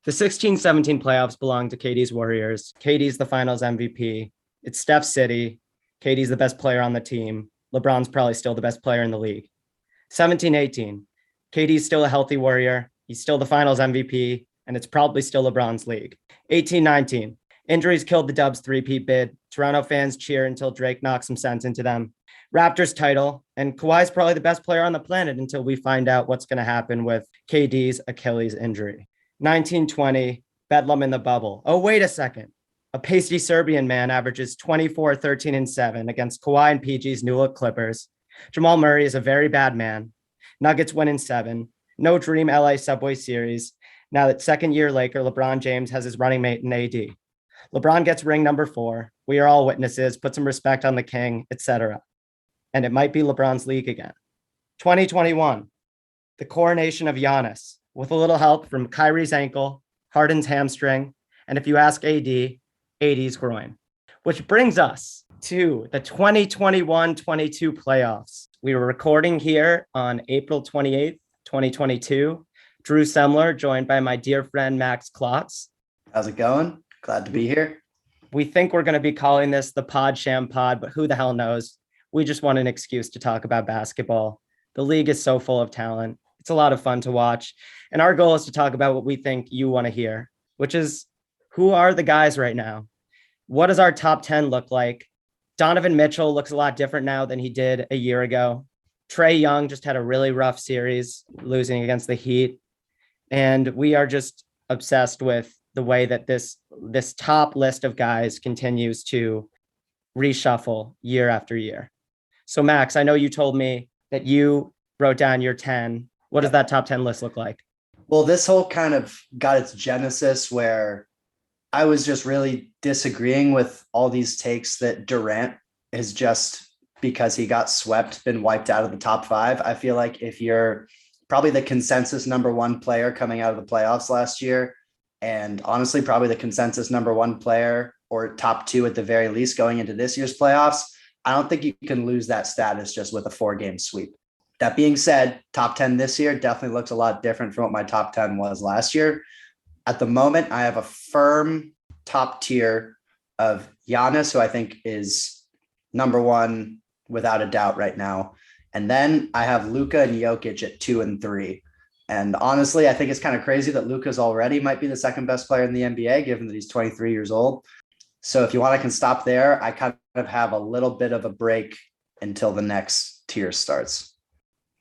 The 16-17 playoffs belong to KD's Warriors. KD's the finals MVP. It's Steph's city. KD's the best player on the team. LeBron's probably still the best player in the league. 17-18, KD's still a healthy Warrior. He's still the finals MVP, and it's probably still LeBron's league. 18-19, injuries killed the Dubs three-peat bid. Toronto fans cheer until Drake knocks some sense into them. Raptors title, and Kawhi's probably the best player on the planet until we find out what's going to happen with KD's Achilles injury. 1920, Bedlam in the bubble. Oh, wait a second. A pasty Serbian man averages 24, 13, and 7 against Kawhi and PG's New Look Clippers. Jamal Murray is a very bad man. Nuggets win in 7. No dream LA Subway Series. Now that second-year Laker LeBron James has his running mate in AD. LeBron gets ring number 4. We are all witnesses. Put some respect on the king, etc. And it might be LeBron's league again. 2021, the coronation of Giannis, with a little help from Kyrie's ankle, Harden's hamstring, and if you ask AD, AD's groin. Which brings us to the 2021-22 playoffs. We were recording here on April 28th, 2022. Drew Semler, joined by my dear friend Max Klotz. How's it going? Glad to be here. We think we're going to be calling this the Pod Sham Pod, but who the hell knows? We just want an excuse to talk about basketball. The league is so full of talent. It's a lot of fun to watch. And our goal is to talk about what we think you want to hear, which is who are the guys right now? What does our top 10 look like? Donovan Mitchell looks a lot different now than he did a year ago. Trae Young just had a really rough series, losing against the Heat. And we are just obsessed with the way that this top list of guys continues to reshuffle year after year. So Max, I know you told me that you wrote down your 10. What does that top 10 list look like? Well, this whole kind of got its genesis where I was just really disagreeing with all these takes that Durant is just, because he got swept, been wiped out of the top 5. I feel like if you're probably the consensus number 1 player coming out of the playoffs last year, and honestly, probably the consensus number 1 player or top 2 at the very least going into this year's playoffs, I don't think you can lose that status just with a 4-game sweep. That being said, top 10 this year definitely looks a lot different from what my top 10 was last year. At the moment, I have a firm top tier of Giannis, who I think is number 1 without a doubt right now. And then I have Luka and Jokic at 2 and 3. And honestly, I think it's kind of crazy that Luka's already might be the second best player in the NBA, given that he's 23 years old. So if you want, I can stop there. I kind of have a little bit of a break until the next tier starts.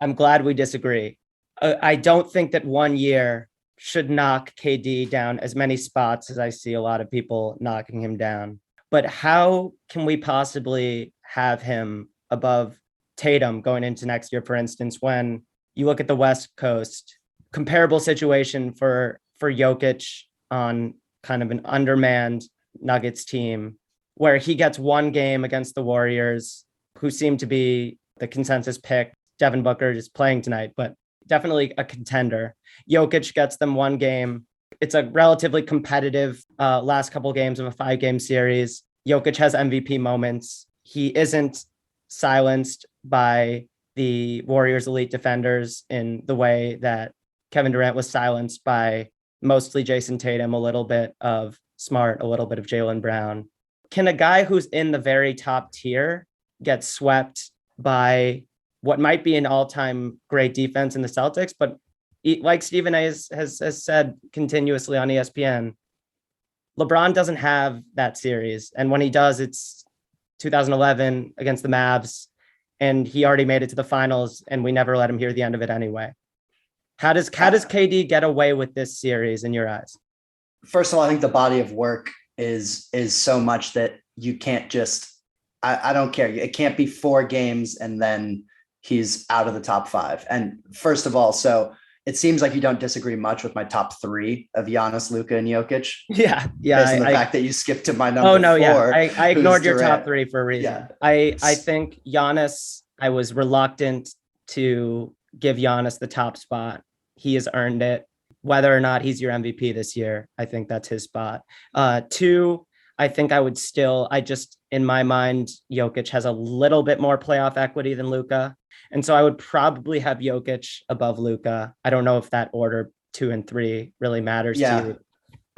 I'm glad we disagree. I don't think that 1 year should knock KD down as many spots as I see a lot of people knocking him down. But how can we possibly have him above Tatum going into next year, for instance, when you look at the West Coast, comparable situation for Jokic on kind of an undermanned Nuggets team, where he gets 1 game against the Warriors, who seem to be the consensus pick. Devin Booker is playing tonight, but definitely a contender. Jokic gets them 1 game. It's a relatively competitive last couple games of a 5-game series. Jokic has MVP moments. He isn't silenced by the Warriors' elite defenders in the way that Kevin Durant was silenced by mostly Jason Tatum, a little bit of Smart, a little bit of Jaylen Brown. Can a guy who's in the very top tier get swept by what might be an all-time great defense in the Celtics? But like Stephen A has said continuously on ESPN, LeBron doesn't have that series. And when he does, it's 2011 against the Mavs, and he already made it to the finals, and we never let him hear the end of it anyway. How does KD get away with this series in your eyes? First of all, I think the body of work is so much that you can't just, I don't care. It can't be 4 games and then he's out of the top 5. And first of all, so it seems like you don't disagree much with my top 3 of Giannis, Luka, and Jokic. Yeah. Based on the fact that you skipped to my number 4. Oh, no, yeah. I ignored your top 3 for a reason. Yeah. I think Giannis, I was reluctant to give Giannis the top spot. He has earned it. Whether or not he's your MVP this year, I think that's his spot. 2, I think in my mind, Jokic has a little bit more playoff equity than Luka. And so I would probably have Jokic above Luka. I don't know if that order 2 and 3 really matters to you.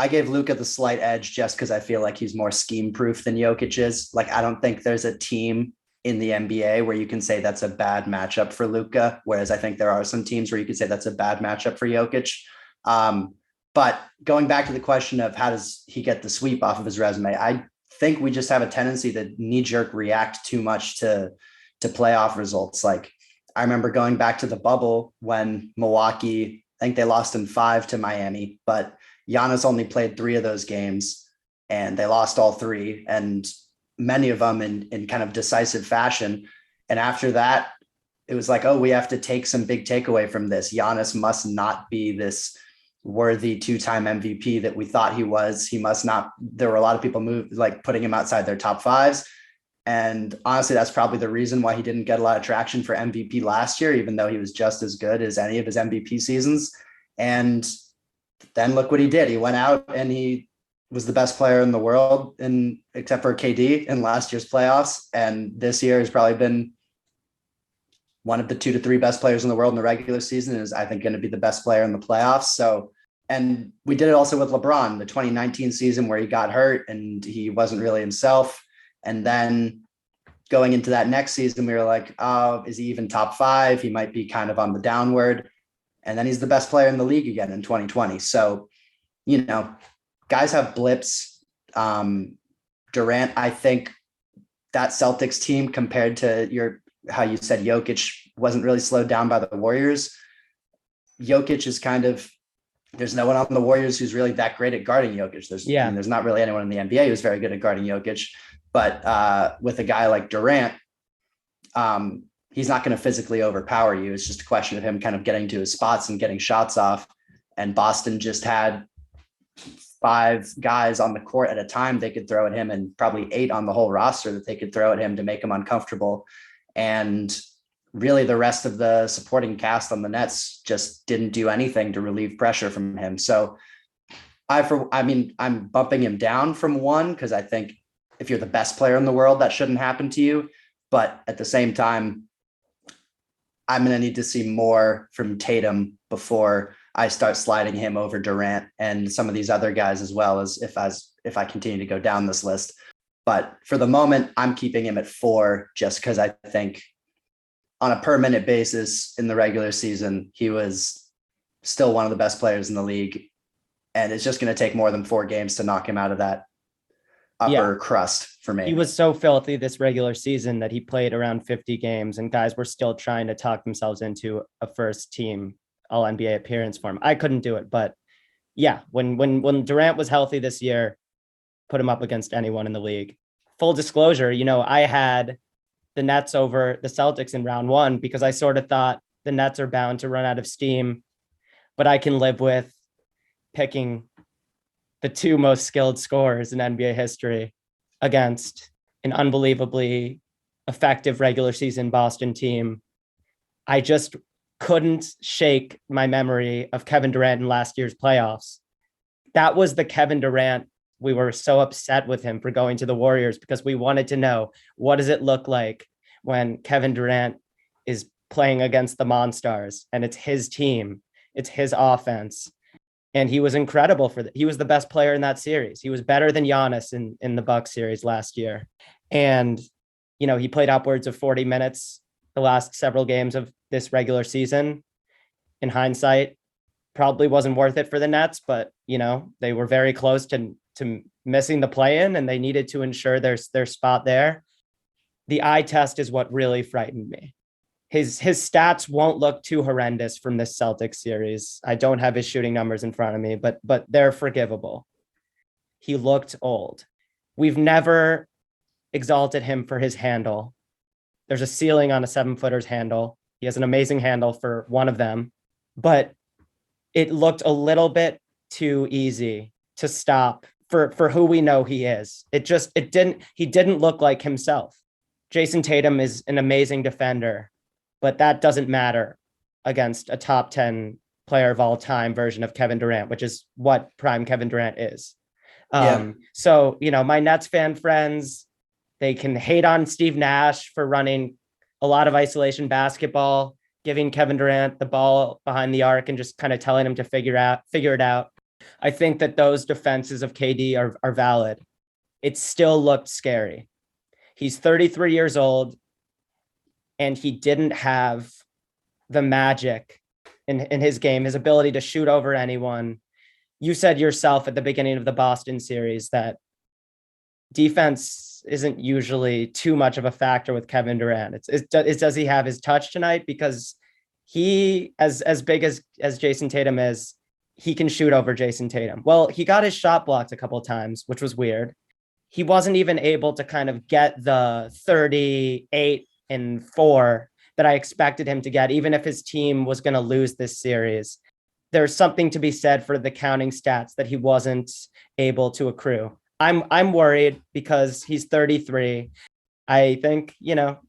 I gave Luka the slight edge just because I feel like he's more scheme proof than Jokic is. Like, I don't think there's a team in the NBA where you can say that's a bad matchup for Luka, whereas I think there are some teams where you could say that's a bad matchup for Jokic. But going back to the question of how does he get the sweep off of his resume, I think we just have a tendency to knee-jerk react too much to playoff results. Like, I remember going back to the bubble when Milwaukee, I think they lost in 5 to Miami, but Giannis only played 3 of those games and they lost all 3, and many of them in kind of decisive fashion. And after that, it was like, oh, we have to take some big takeaway from this. Giannis must not be this worthy 2-time MVP that we thought he was. He must not. There were a lot of people putting him outside their top 5s. And honestly, that's probably the reason why he didn't get a lot of traction for MVP last year, even though he was just as good as any of his MVP seasons. And then look what he did. He went out and he was the best player in the world, except for KD, in last year's playoffs. And this year has probably been one of the 2 to 3 best players in the world in the regular season, is I think going to be the best player in the playoffs. So, and we did it also with LeBron, the 2019 season where he got hurt and he wasn't really himself. And then going into that next season, we were like, oh, is he even top 5? He might be kind of on the downward. And then he's the best player in the league again in 2020. So, guys have blips. Durant, I think that Celtics team, compared to how you said Jokic wasn't really slowed down by the Warriors. Jokic is there's no one on the Warriors who's really that great at guarding Jokic. There's not really anyone in the NBA who's very good at guarding Jokic, but with a guy like Durant, he's not going to physically overpower you. It's just a question of him kind of getting to his spots and getting shots off. And Boston just had 5 guys on the court at a time they could throw at him, and probably 8 on the whole roster that they could throw at him to make him uncomfortable. And really the rest of the supporting cast on the Nets just didn't do anything to relieve pressure from him. So I'm bumping him down from 1 because I think if you're the best player in the world, that shouldn't happen to you. But at the same time, I'm going to need to see more from Tatum before I start sliding him over Durant and some of these other guys, as well as if I continue to go down this list. But for the moment, I'm keeping him at 4 just because I think on a per minute basis in the regular season, he was still one of the best players in the league. And it's just going to take more than 4 games to knock him out of that upper crust for me. He was so filthy this regular season that he played around 50 games and guys were still trying to talk themselves into a first team all NBA appearance for him. I couldn't do it, but yeah, when Durant was healthy this year, put him up against anyone in the league. Full disclosure, I had the Nets over the Celtics in round 1 because I sort of thought the Nets are bound to run out of steam, but I can live with picking the 2 most skilled scorers in NBA history against an unbelievably effective regular season Boston team. I just couldn't shake my memory of Kevin Durant in last year's playoffs. That was the Kevin Durant. We were so upset with him for going to the Warriors because we wanted to know, what does it look like when Kevin Durant is playing against the Monstars and it's his team, it's his offense. And he was incredible he was the best player in that series. He was better than Giannis in the Bucks series last year. And, he played upwards of 40 minutes the last several games of this regular season. In hindsight, probably wasn't worth it for the Nets, but, they were very close to missing the play-in and they needed to ensure their spot there. The eye test is what really frightened me. His stats won't look too horrendous from this Celtics series. I don't have his shooting numbers in front of me, but they're forgivable. He looked old. We've never exalted him for his handle. There's a ceiling on a 7-footer's handle. He has an amazing handle for one of them, but it looked a little bit too easy to stop for who we know he is. He didn't look like himself. Jason Tatum is an amazing defender, but that doesn't matter against a top 10 player of all time version of Kevin Durant, which is what prime Kevin Durant is. So, my Nets fan friends, they can hate on Steve Nash for running a lot of isolation basketball, giving Kevin Durant the ball behind the arc and just kind of telling him to figure it out. I think that those defenses of KD are valid. It still looked scary. He's 33 years old, and he didn't have the magic in his game, his ability to shoot over anyone. You said yourself at the beginning of the Boston series that defense isn't usually too much of a factor with Kevin Durant. Does he have his touch tonight? Because he, as big as Jason Tatum is, he can shoot over Jason Tatum. Well, he got his shot blocked a couple of times, which was weird. He wasn't even able to kind of get the 38 and 4 that I expected him to get, even if his team was going to lose this series. There's something to be said for the counting stats that he wasn't able to accrue. I'm worried because he's 33. I think,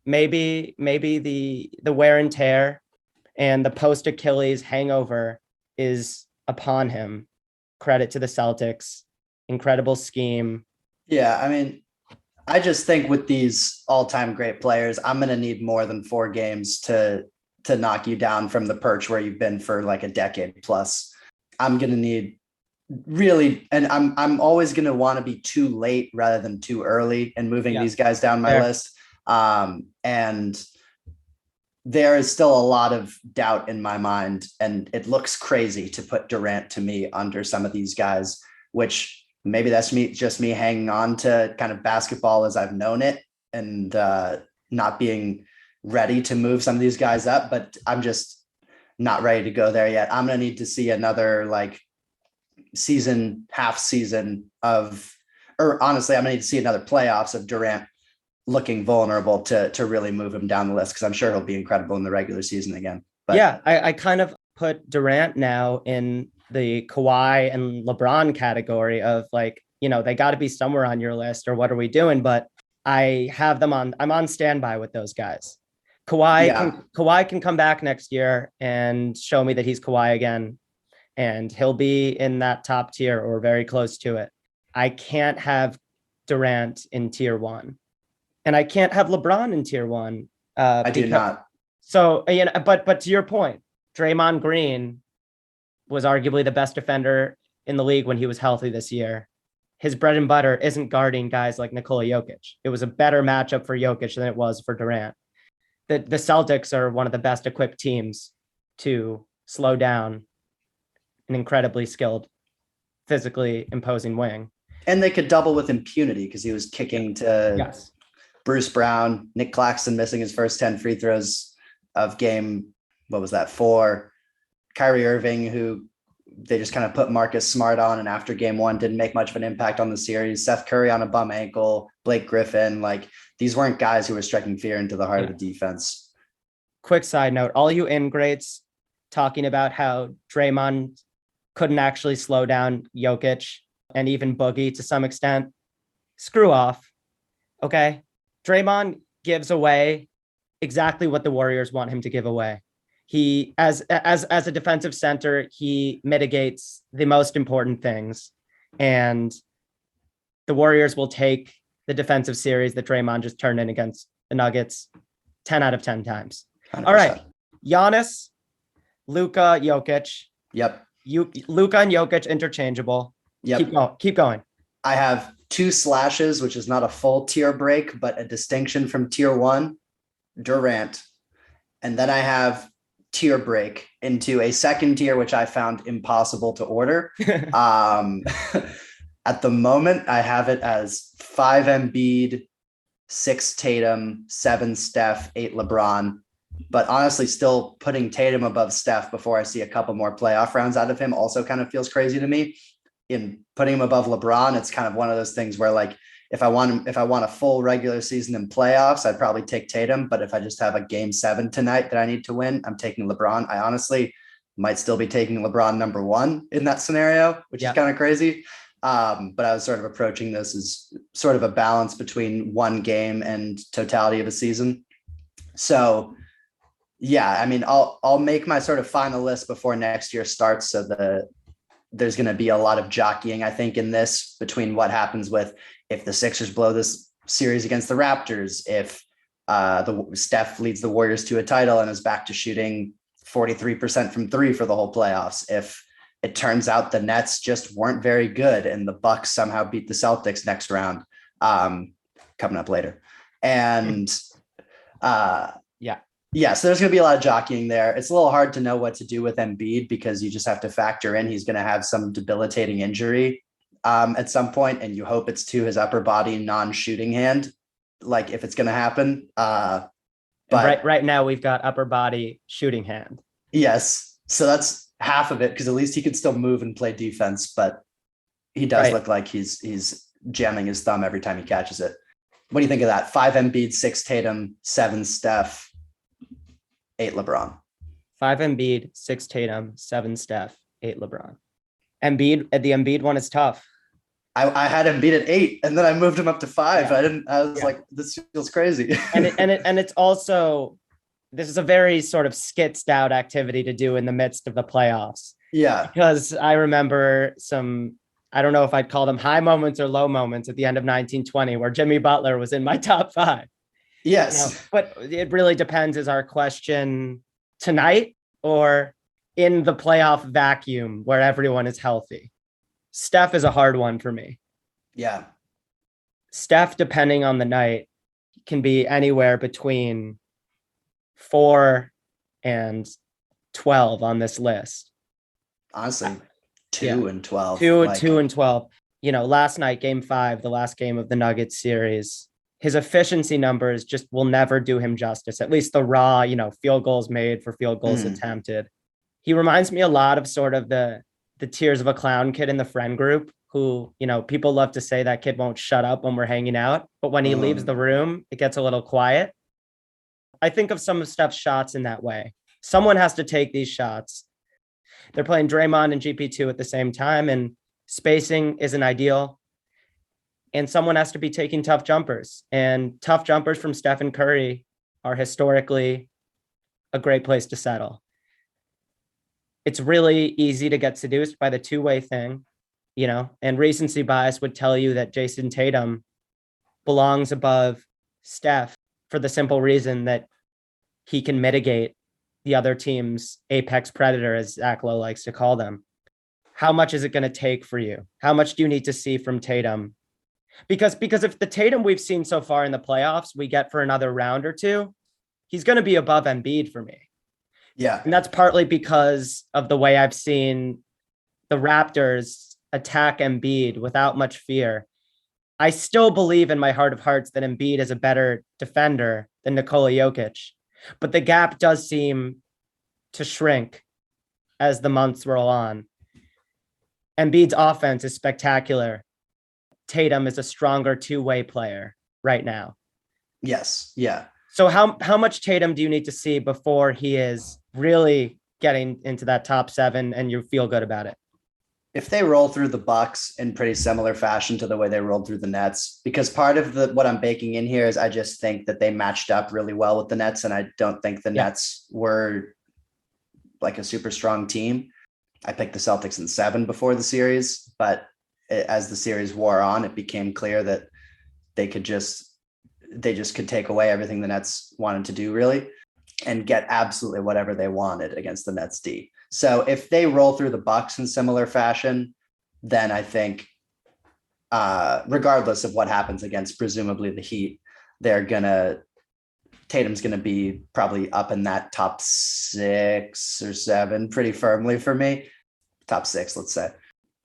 maybe the wear and tear and the post Achilles hangover is upon him. Credit to the Celtics. Incredible scheme. Yeah, I mean, I just think with these all-time great players, I'm going to need more than 4 games to knock you down from the perch where you've been for like a decade plus. I'm going to need really, and I'm always going to want to be too late rather than too early in moving these guys down my list. And there is still a lot of doubt in my mind, and it looks crazy to put Durant to me under some of these guys, which maybe that's just me hanging on to kind of basketball as I've known it and not being ready to move some of these guys up, but I'm just not ready to go there yet. I'm going to need to see another half season or honestly, I'm going to need to see another playoffs of Durant looking vulnerable to really move him down the list, because I'm sure he'll be incredible in the regular season again. But yeah, I kind of put Durant now in the Kawhi and LeBron category of they got to be somewhere on your list, or what are we doing? But I have them I'm on standby with those guys. Kawhi can come back next year and show me that he's Kawhi again, and he'll be in that top tier or very close to it. I can't have Durant in tier 1, and I can't have LeBron in tier 1. I do not. So, but to your point, Draymond Green was arguably the best defender in the league when he was healthy this year. His bread and butter isn't guarding guys like Nikola Jokic. It was a better matchup for Jokic than it was for Durant. The Celtics are one of the best equipped teams to slow down an incredibly skilled, physically imposing wing. And they could double with impunity because he was kicking to Bruce Brown, Nick Claxton missing his first 10 free throws of game, 4? Kyrie Irving, who they just kind of put Marcus Smart on, and after game 1 didn't make much of an impact on the series. Seth Curry on a bum ankle, Blake Griffin, these weren't guys who were striking fear into the heart of the defense. Quick side note, all you ingrates talking about how Draymond couldn't actually slow down Jokic and even Boogie to some extent, screw off. Okay. Draymond gives away exactly what the Warriors want him to give away. He, as a defensive center, he mitigates the most important things, and the Warriors will take the defensive series that Draymond just turned in against the Nuggets 10 out of 10 times. 100%. All right. Giannis, Luka, Jokic. Yep. Luka and Jokic interchangeable. Yep. Keep going. I have 2 slashes, which is not a full tier break, but a distinction from tier 1, Durant. And then I have tier break into a second tier, which I found impossible to order. At the moment, I have it as 5 Embiid, 6 Tatum, 7 Steph, 8 LeBron. But honestly, still putting Tatum above Steph before I see a couple more playoff rounds out of him also kind of feels crazy to me. In putting him above LeBron, it's kind of one of those things where if I want a full regular season in playoffs, I'd probably take Tatum. But if I just have a game 7 tonight that I need to win, I'm taking LeBron. I honestly might still be taking LeBron number 1 in that scenario, which is kind of crazy. But I was sort of approaching this as sort of a balance between one game and totality of a season. So yeah, I mean, I'll make my sort of final list before next year starts. So there's going to be a lot of jockeying, I think, in this between what happens with if the Sixers blow this series against the Raptors, if the Steph leads the Warriors to a title and is back to shooting 43% from 3 for the whole playoffs, if it turns out the Nets just weren't very good, and the Bucks somehow beat the Celtics next round, coming up later. And so there's going to be a lot of jockeying there. It's a little hard to know what to do with Embiid because you just have to factor in he's going to have some debilitating injury at some point, and you hope it's to his upper body non-shooting hand, like if it's going to happen. But right now we've got upper body shooting hand. Yes. So that's half of it, because at least he could still move and play defense, but he does look like he's jamming his thumb every time he catches it. What do you think of that? 5 Embiid, 6 Tatum, 7 Steph, 8 LeBron. 5 Embiid, 6 Tatum, 7 Steph, 8 LeBron. The Embiid one is tough. I had Embiid at 8, and then I moved him up to 5. Yeah. I was like, this feels crazy. and it's also, this is a very sort of skitzed out activity to do in the midst of the playoffs. Yeah. Because I remember I don't know if I'd call them high moments or low moments at the end of 1920, where Jimmy Butler was in my top 5. Yes. But it really depends. Is our question tonight or in the playoff vacuum where everyone is healthy? Steph is a hard one for me. Yeah. Steph, depending on the night, can be anywhere between 4 and 12 on this list. Honestly, 2 and 12. 2 and 12. Last night, game 5, the last game of the Nuggets series, his efficiency numbers just will never do him justice. At least the raw, field goals made for field goals attempted. He reminds me a lot of sort of the Tears of a Clown kid in the friend group who, people love to say that kid won't shut up when we're hanging out, but when he leaves the room, it gets a little quiet. I think of some of Steph's shots in that way. Someone has to take these shots. They're playing Draymond and GP2 at the same time, and spacing isn't ideal. And someone has to be taking tough jumpers, and tough jumpers from Steph and Curry are historically a great place to settle. It's really easy to get seduced by the two-way thing, and recency bias would tell you that Jason Tatum belongs above Steph for the simple reason that he can mitigate the other team's apex predator, as Zach Lowe likes to call them. How much is it going to take for you? How much do you need to see from Tatum? Because if the Tatum we've seen so far in the playoffs we get for another round or two, he's going to be above Embiid for me. Yeah. And that's partly because of the way I've seen the Raptors attack Embiid without much fear. I still believe in my heart of hearts that Embiid is a better defender than Nikola Jokic, but the gap does seem to shrink as the months roll on. Embiid's offense is spectacular. Tatum is a stronger two-way player right now. Yes. Yeah. So how much Tatum do you need to see before he is really getting into that top 7 and you feel good about it? If they roll through the Bucks in pretty similar fashion to the way they rolled through the Nets, because part of what I'm baking in here is I just think that they matched up really well with the Nets, and I don't think the Nets were like a super strong team. I picked the Celtics in 7 before the series, but as the series wore on, it became clear that they just could take away everything the Nets wanted to do, really, and get absolutely whatever they wanted against the Nets D. So if they roll through the Bucks in similar fashion, then I think, regardless of what happens against presumably the Heat, Tatum's gonna be probably up in that top 6 or 7 pretty firmly for me. Top 6, let's say.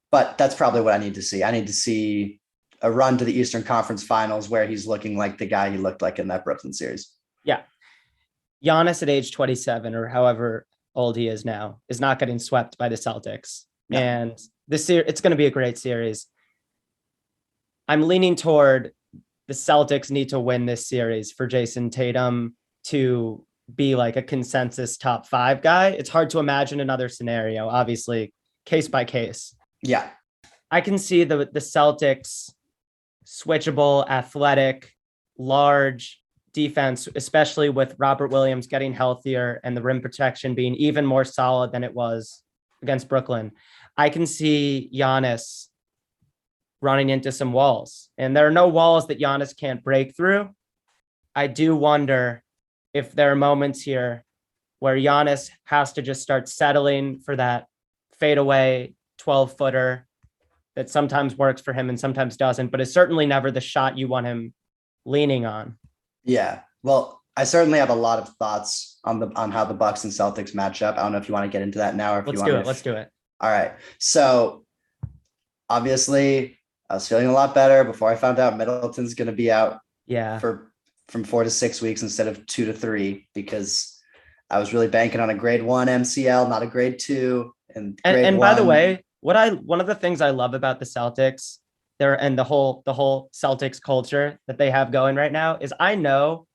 But that's probably what I need to see. I need to see a run to the Eastern Conference Finals where he's looking like the guy he looked like in that Brooklyn series. Yeah. Giannis at age 27 or however old he is now is not getting swept by the Celtics. No. And this year, it's going to be a great series. I'm leaning toward the Celtics need to win this series for Jason Tatum to be like a consensus top 5 guy. It's hard to imagine another scenario, obviously, case by case. Yeah. I can see the Celtics switchable, athletic, large defense, especially with Robert Williams getting healthier and the rim protection being even more solid than it was against Brooklyn. I can see Giannis running into some walls, and there are no walls that Giannis can't break through. I do wonder if there are moments here where Giannis has to just start settling for that fadeaway 12-footer that sometimes works for him and sometimes doesn't, but is certainly never the shot you want him leaning on. Yeah. Well, I certainly have a lot of thoughts on how the Bucks and Celtics match up. I don't know if you want to get into that now or if Let's you do want it. Let's do it. All right. So obviously I was feeling a lot better before I found out Middleton's going to be out from 4 to 6 weeks instead of 2 to 3, because I was really banking on a grade 1 MCL, not a grade 2. And by the way, one of the things I love about the Celtics there and the whole Celtics culture that they have going right now is I know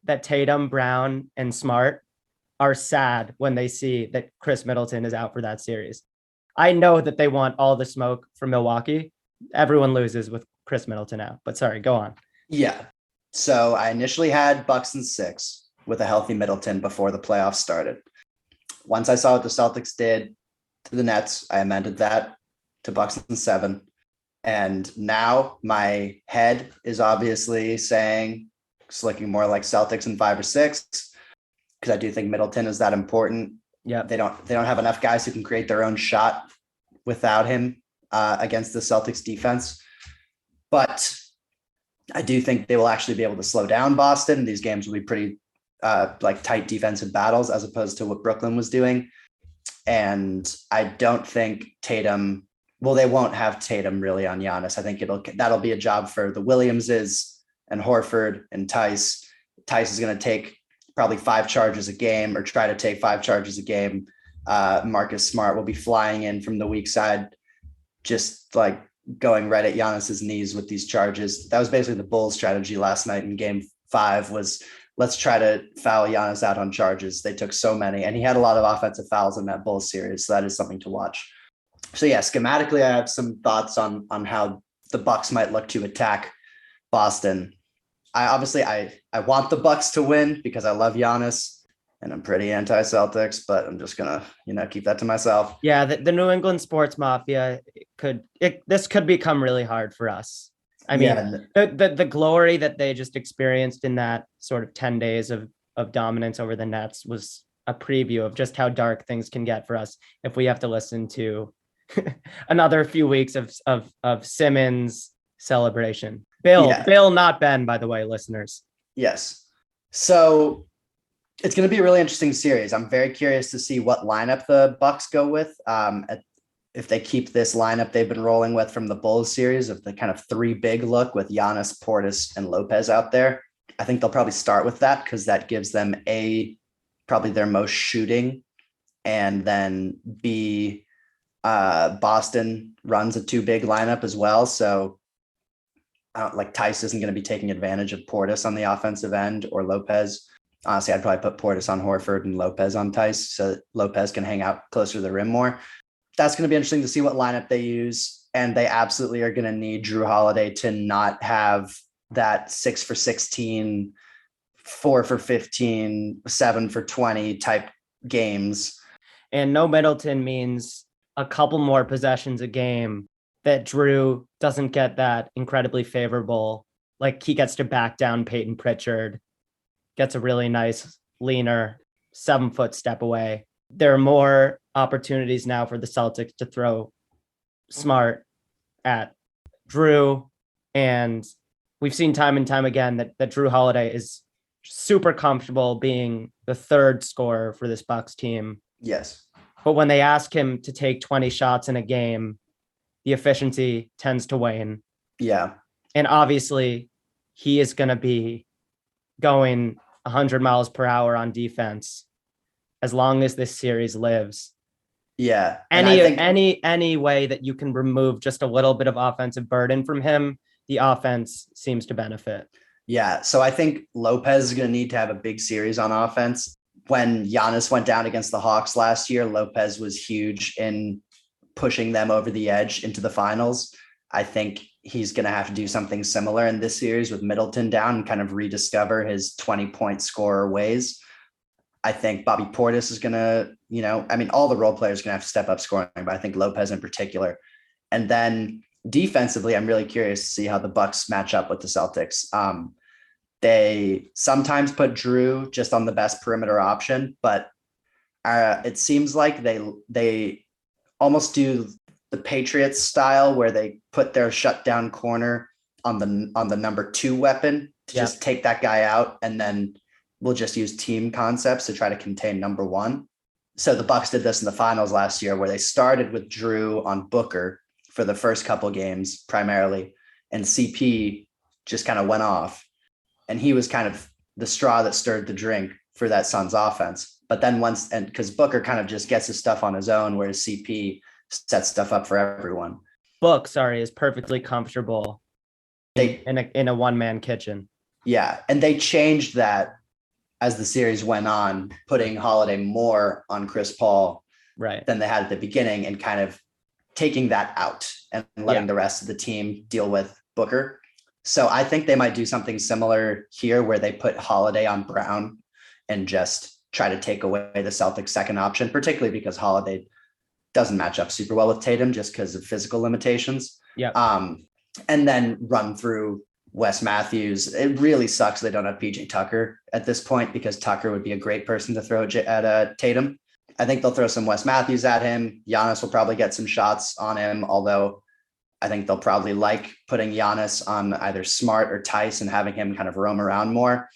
that Tatum, Brown, and Smart are sad when they see that Chris Middleton is out for that series. I know that they want all the smoke from Milwaukee. Everyone loses with Chris Middleton out, but sorry, go on. Yeah. So I initially had Bucks in 6 with a healthy Middleton before the playoffs started. Once I saw what the Celtics did to the Nets, I amended that to Bucks in 7. And now my head is obviously saying it's looking more like Celtics in 5 or 6, because I do think Middleton is that important. Yeah, they don't have enough guys who can create their own shot without him against the Celtics defense. But I do think they will actually be able to slow down Boston. These games will be pretty like tight defensive battles as opposed to what Brooklyn was doing. And I don't think Tatum, well, they won't have Tatum really on Giannis. I think that'll be a job for the Williamses and Horford and Tice. Tice is going to take probably 5 charges a game, or try to take 5 charges a game. Marcus Smart will be flying in from the weak side, just like going right at Giannis's knees with these charges. That was basically the Bulls' strategy last night in game 5, was let's try to foul Giannis out on charges. They took so many, and he had a lot of offensive fouls in that Bulls series. So that is something to watch. So yeah, schematically, I have some thoughts on how the Bucks might look to attack Boston. I want the Bucks to win because I love Giannis and I'm pretty anti-Celtics, but I'm just gonna, keep that to myself. Yeah, the New England sports mafia this could become really hard for us. I mean, the glory that they just experienced in that sort of 10 days of dominance over the Nets was a preview of just how dark things can get for us if we have to listen to another few weeks of Simmons celebration. Bill, not Ben, by the way, listeners. Yes. So it's going to be a really interesting series. I'm very curious to see what lineup the Bucks go with. If they keep this lineup they've been rolling with from the Bulls series of the kind of 3 big look with Giannis, Portis, and Lopez out there. I think they'll probably start with that because that gives them probably their most shooting, and then B, Boston runs a 2 big lineup as well. So like Tice isn't going to be taking advantage of Portis on the offensive end, or Lopez. Honestly, I'd probably put Portis on Horford and Lopez on Tice so that Lopez can hang out closer to the rim more. That's going to be interesting to see what lineup they use. And they absolutely are going to need Jrue Holiday to not have that 6 for 16, 4 for 15, 7 for 20 type games. And no Middleton means a couple more possessions a game that Jrue doesn't get that incredibly favorable. Like he gets to back down Peyton Pritchard, gets a really nice leaner 7-foot step away. There are more opportunities now for the Celtics to throw Smart at Jrue. And we've seen time and time again that Jrue Holiday is super comfortable being the 3rd scorer for this Bucks team. Yes. But when they ask him to take 20 shots in a game, the efficiency tends to wane. Yeah. And obviously he is going to be going 100 miles per hour on defense as long as this series lives. Yeah. Any way that you can remove just a little bit of offensive burden from him, the offense seems to benefit. Yeah. So I think Lopez is going to need to have a big series on offense. When Giannis went down against the Hawks last year, Lopez was huge in pushing them over the edge into the finals. I think he's going to have to do something similar in this series with Middleton down and kind of rediscover his 20-point scorer ways. I think Bobby Portis is going to, all the role players are going to have to step up scoring, but I think Lopez in particular. And then defensively, I'm really curious to see how the Bucks match up with the Celtics. They sometimes put Jrue just on the best perimeter option, but it seems like they almost do the Patriots style where they put their shutdown corner on the number 2 weapon to just take that guy out, and then we'll just use team concepts to try to contain number 1. So the Bucks did this in the finals last year where they started with Drew on Booker for the first couple games primarily, and CP just kind of went off, and he was kind of the straw that stirred the drink for that Suns offense. But then because Booker kind of just gets his stuff on his own, whereas CP sets stuff up for everyone. Book, is perfectly comfortable in a one-man kitchen. Yeah, and they changed that as the series went on, putting Holiday more on Chris Paul than they had at the beginning, and kind of taking that out and letting the rest of the team deal with Booker. So I think they might do something similar here where they put Holiday on Brown and just try to take away the Celtics' second option, particularly because Holiday doesn't match up super well with Tatum just because of physical limitations. And then run through Wes Matthews. It really sucks they don't have PJ Tucker at this point, because Tucker would be a great person to throw at Tatum. I think they'll throw some Wes Matthews at him. Giannis will probably get some shots on him, although I think they'll probably like putting Giannis on either Smart or Tice and having him kind of roam around more.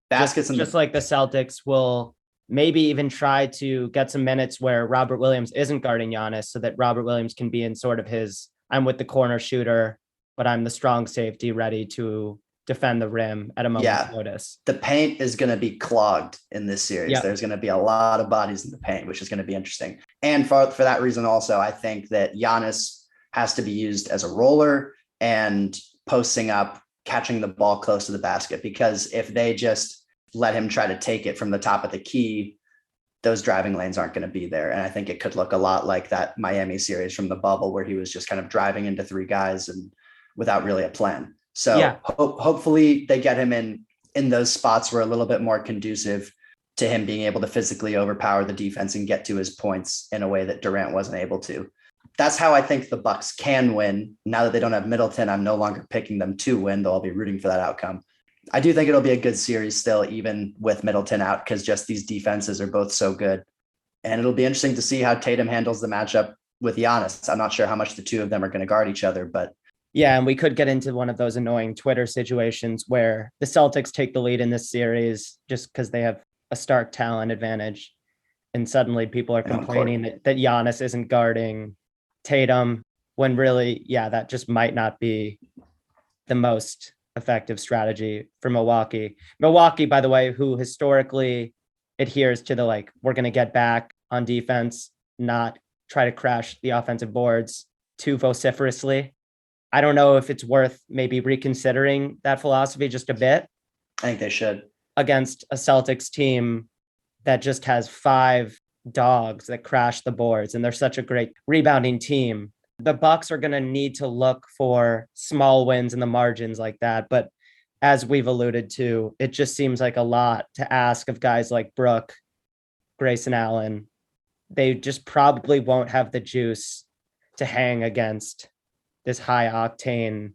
Baskets just like the Celtics will maybe even try to get some minutes where Robert Williams isn't guarding Giannis, so that Robert Williams can be in sort of his, I'm with the corner shooter, but I'm the strong safety ready to defend the rim at a moment's notice. The paint is going to be clogged in this series. There's going to be a lot of bodies in the paint, which is going to be interesting. And for that reason also, I think that Giannis has to be used as a roller and posting up, catching the ball close to the basket, because if they just let him try to take it from the top of the key, those driving lanes aren't going to be there. And I think it could look a lot like that Miami series from the bubble, where he was just kind of driving into 3 guys and without really a plan. So hopefully they get him in those spots where a little bit more conducive to him being able to physically overpower the defense and get to his points in a way that Durant wasn't able to. That's how I think the Bucks can win. Now that they don't have Middleton, I'm no longer picking them to win, though I'll be rooting for that outcome. I do think it'll be a good series still, even with Middleton out, because just these defenses are both so good. And it'll be interesting to see how Tatum handles the matchup with Giannis. I'm not sure how much the two of them are going to guard each other, but and we could get into one of those annoying Twitter situations where the Celtics take the lead in this series just because they have a stark talent advantage. And suddenly people are complaining that Giannis isn't guarding Tatum, when really, that just might not be the most effective strategy for Milwaukee. Milwaukee, by the way, who historically adheres to the, we're going to get back on defense, not try to crash the offensive boards too vociferously. I don't know if it's worth maybe reconsidering that philosophy just a bit. I think they should. Against a Celtics team that just has 5 dogs that crash the boards, and they're such a great rebounding team. The Bucks are going to need to look for small wins in the margins like that. But as we've alluded to, it just seems like a lot to ask of guys like Brooke, Grayson Allen. They just probably won't have the juice to hang against this high octane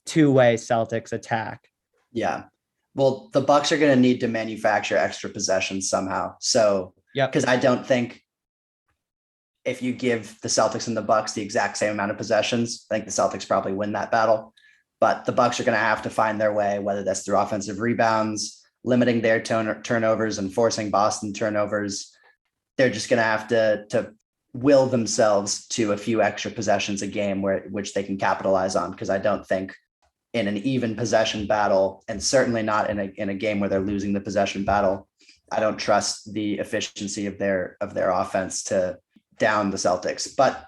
2-way Celtics attack. Yeah. Well, the Bucks are going to need to manufacture extra possessions somehow. So, because I don't think if you give the Celtics and the Bucks the exact same amount of possessions, I think the Celtics probably win that battle. But the Bucks are going to have to find their way, whether that's through offensive rebounds, limiting their turnovers and forcing Boston turnovers. They're just going to have to will themselves to a few extra possessions a game which they can capitalize on. Because I don't think in an even possession battle, and certainly not in a game where they're losing the possession battle, I don't trust the efficiency of their offense to down the Celtics. But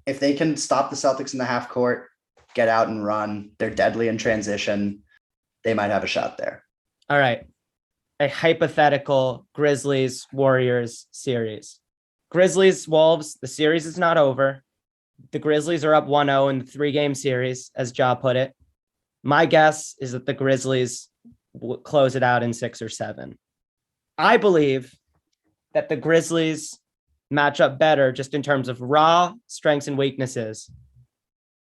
if they can stop the Celtics in the half court, get out and run, they're deadly in transition, they might have a shot there. All right. A hypothetical Grizzlies-Warriors series. Grizzlies-Wolves, the series is not over. The Grizzlies are up 1-0 in the 3-game series, as Ja put it. My guess is that the Grizzlies will close it out in 6 or 7. I believe that the Grizzlies match up better just in terms of raw strengths and weaknesses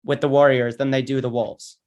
with the Warriors than they do the Wolves.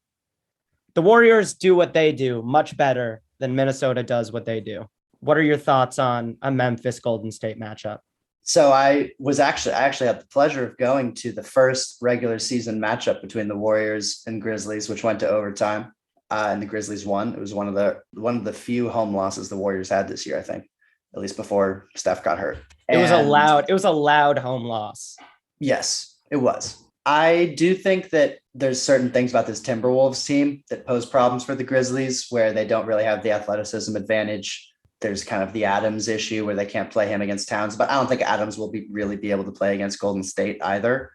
The Warriors do what they do much better than Minnesota does what they do. What are your thoughts on a Memphis Golden State matchup? So I actually had the pleasure of going to the first regular season matchup between the Warriors and Grizzlies, which went to overtime. And the Grizzlies won. It was one of the few home losses the Warriors had this year, I think, at least before Steph got hurt. And It was a loud home loss. yes, it was. I do think that there's certain things about this Timberwolves team that pose problems for the Grizzlies where they don't really have the athleticism advantage. There's kind of the Adams issue where they can't play him against Towns, but I don't think Adams will really be able to play against Golden State either,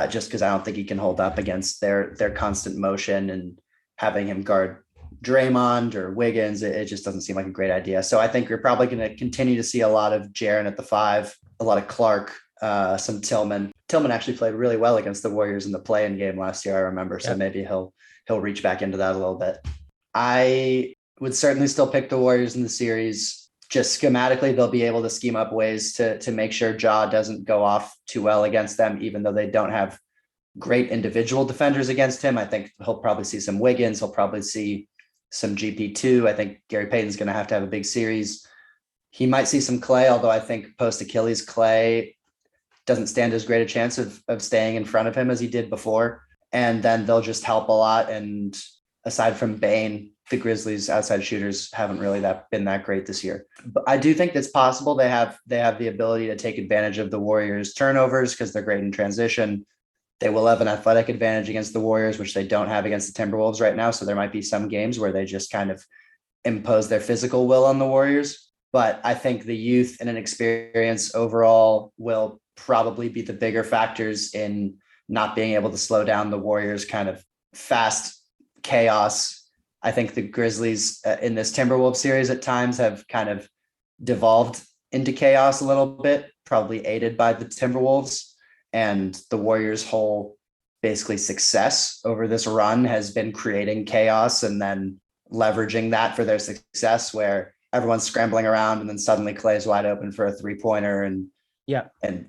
just because I don't think he can hold up against their constant motion and having him guard Draymond or Wiggins. It just doesn't seem like a great idea. So I think you're probably going to continue to see a lot of Jaren at the 5, a lot of Clark, some Tillman. Tillman actually played really well against the Warriors in the play-in game last year, I remember. So maybe he'll reach back into that a little bit. I would certainly still pick the Warriors in the series. Just schematically, they'll be able to scheme up ways to make sure Ja doesn't go off too well against them, even though they don't have great individual defenders against him. I think he'll probably see some Wiggins. He'll probably see some GP2. I think Gary Payton's going to have a big series. He might see some Clay, although I think post Achilles Clay doesn't stand as great a chance of staying in front of him as he did before. And then they'll just help a lot. And aside from Bane, the Grizzlies outside shooters haven't really been that great this year. But I do think it's possible they have the ability to take advantage of the Warriors' turnovers because they're great in transition. They will have an athletic advantage against the Warriors, which they don't have against the Timberwolves right now. So there might be some games where they just kind of impose their physical will on the Warriors. But I think the youth and an experience overall will probably be the bigger factors in not being able to slow down the Warriors' kind of fast chaos. I think the Grizzlies in this Timberwolves series at times have kind of devolved into chaos a little bit, probably aided by the Timberwolves. And the Warriors' whole basically success over this run has been creating chaos and then leveraging that for their success, where everyone's scrambling around and then suddenly Clay's wide open for a 3-pointer. And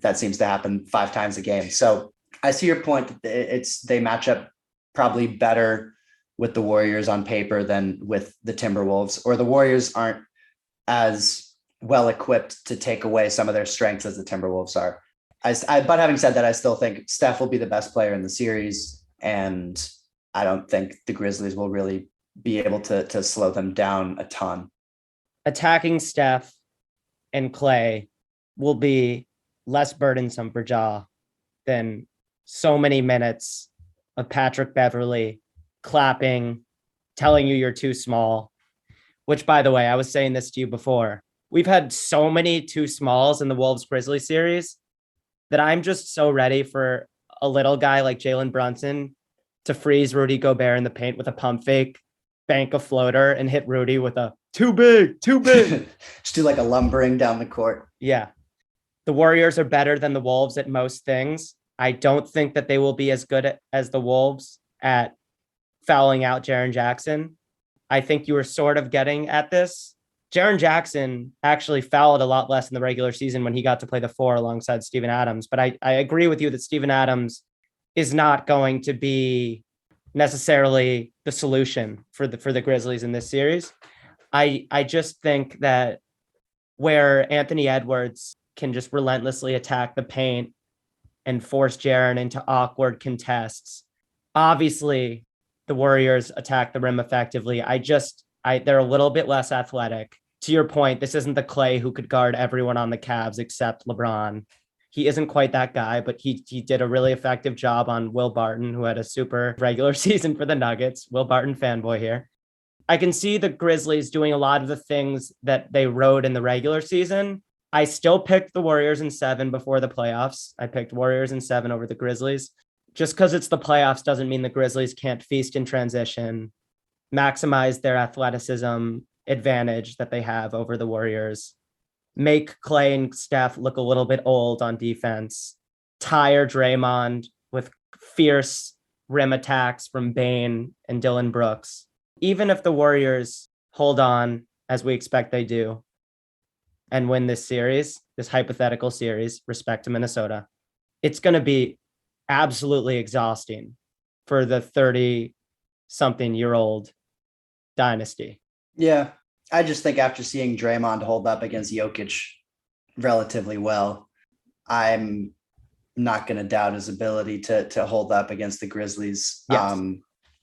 that seems to happen 5 times a game. So I see your point. They match up probably better with the Warriors on paper than with the Timberwolves, or the Warriors aren't as well equipped to take away some of their strengths as the Timberwolves are. But having said that, I still think Steph will be the best player in the series, and I don't think the Grizzlies will really be able to slow them down a ton. Attacking Steph and Clay will be less burdensome for Ja than so many minutes of Patrick Beverley clapping, telling you you're too small, which, by the way, I was saying this to you before. We've had so many too smalls in the Wolves-Grizzlies series that I'm just so ready for a little guy like Jalen Brunson to freeze Rudy Gobert in the paint with a pump fake, bank a floater, and hit Rudy with a too big. Just do like a lumbering down the court. Yeah. The Warriors are better than the Wolves at most things. I don't think that they will be as good as the Wolves at fouling out Jaren Jackson. I think you were sort of getting at this. Jaren Jackson actually fouled a lot less in the regular season when he got to play the 4 alongside Steven Adams. But I agree with you that Steven Adams is not going to be necessarily the solution for the Grizzlies in this series. I just think that where Anthony Edwards can just relentlessly attack the paint and force Jaren into awkward contests. Obviously, the Warriors attack the rim effectively. They're a little bit less athletic. To your point, this isn't the Clay who could guard everyone on the Cavs except LeBron. He isn't quite that guy, but he did a really effective job on Will Barton, who had a super regular season for the Nuggets. Will Barton fanboy here. I can see the Grizzlies doing a lot of the things that they rode in the regular season. I still picked the Warriors in 7 before the playoffs. I picked Warriors in 7 over the Grizzlies. Just because it's the playoffs doesn't mean the Grizzlies can't feast in transition, maximize their athleticism advantage that they have over the Warriors, make Clay and Steph look a little bit old on defense, tire Draymond with fierce rim attacks from Bane and Dylan Brooks. Even if the Warriors hold on, as we expect they do, and win this series, this hypothetical series, respect to Minnesota, it's going to be absolutely exhausting for the 30-something-year-old dynasty. Yeah, I just think after seeing Draymond hold up against Jokic relatively well. I'm not going to doubt his ability to hold up against the Grizzlies, Yes.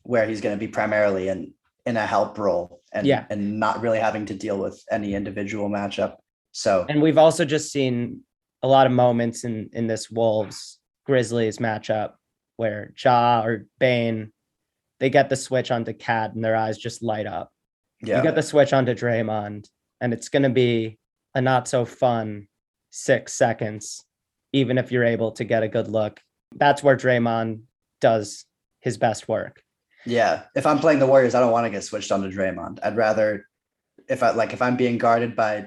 where he's going to be primarily in a help role Yeah. and not really having to deal with any individual matchup. So, And we've also just seen a lot of moments in this Wolves Grizzlies matchup where Ja or Bane, they get the switch onto Cat and their eyes just light up. You get yeah, the switch onto Draymond, and it's going to be a not so fun 6 seconds, even if you're able to get a good look. That's where Draymond does his best work. yeah. If I'm playing the Warriors, I don't want to get switched onto Draymond. I'd rather, if I'm being guarded by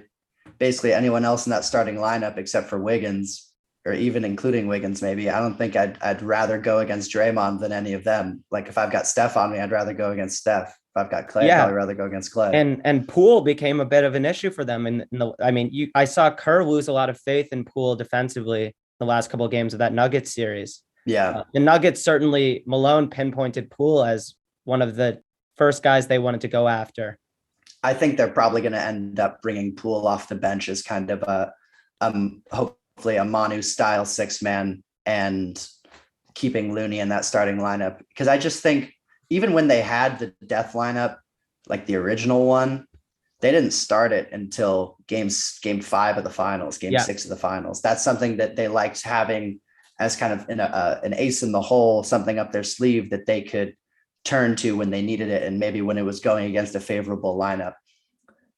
basically anyone else in that starting lineup except for Wiggins, or even including Wiggins, maybe, I don't think I'd rather go against Draymond than any of them. Like if I've got Steph on me, I'd rather go against Steph. If I've got Clay, I'd probably rather go against Clay. And Poole became a bit of an issue for them. I saw Kerr lose a lot of faith in Poole defensively the last couple of games of that Nuggets series. Yeah. The Nuggets, certainly Malone pinpointed Poole as one of the first guys they wanted to go after. I think they're probably going to end up bringing Poole off the bench as kind of a hopefully a Manu style 6-man and keeping Looney in that starting lineup. Because I just think even when they had the death lineup, like the original one, they didn't start it until game 5 of the finals, game 6 of the finals. That's something that they liked having as kind of an ace in the hole, something up their sleeve that they could turn to when they needed it. And maybe when it was going against a favorable lineup.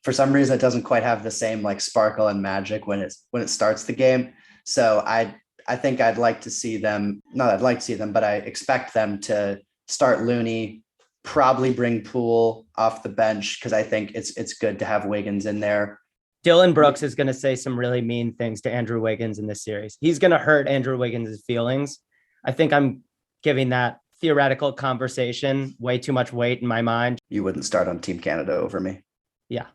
For some reason, it doesn't quite have the same like sparkle and magic when it starts the game. So I think I'd like to see them, not I'd like to see them, but I expect them to start Looney, probably bring Poole off the bench because I think it's good to have Wiggins in there. Dylan Brooks is going to say some really mean things to Andrew Wiggins in this series. He's going to hurt Andrew Wiggins' feelings. I think I'm giving that theoretical conversation way too much weight in my mind. You wouldn't start on Team Canada over me. Yeah,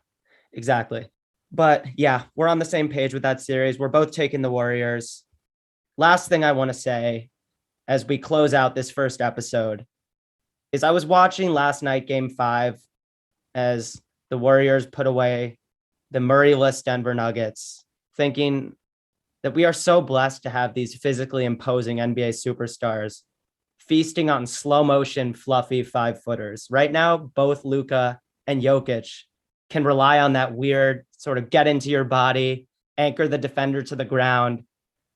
exactly. But yeah, we're on the same page with that series. We're both taking the Warriors. Last thing I want to say as we close out this first episode is I was watching last night, game 5, as the Warriors put away the Murray-less Denver Nuggets, thinking that we are so blessed to have these physically imposing NBA superstars feasting on slow motion, fluffy 5-footers. Right now, both Luka and Jokic can rely on that weird sort of get into your body, anchor the defender to the ground,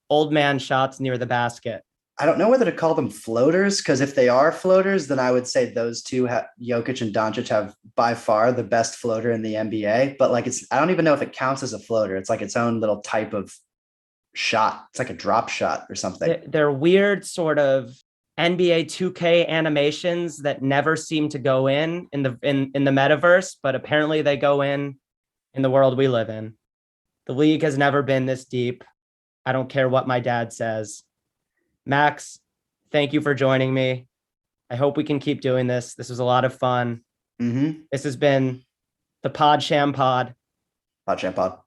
old man shots near the basket. I don't know whether to call them floaters, because if they are floaters, then I would say those two, Jokic and Doncic, have by far the best floater in the NBA. But like I don't even know if it counts as a floater. It's like its own little type of shot. It's like a drop shot or something. They're weird sort of NBA 2K animations that never seem to go in the metaverse, but apparently they go in the world we live in. The league has never been this deep. I don't care what my dad says. Max, thank you for joining me. I hope we can keep doing this. This was a lot of fun. Mm-hmm. This has been the Pod Sham Pod. Pod Sham Pod.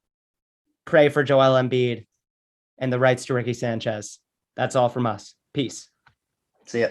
Pray for Joel Embiid and the rights to Ricky Sanchez. That's all from us. Peace. See ya.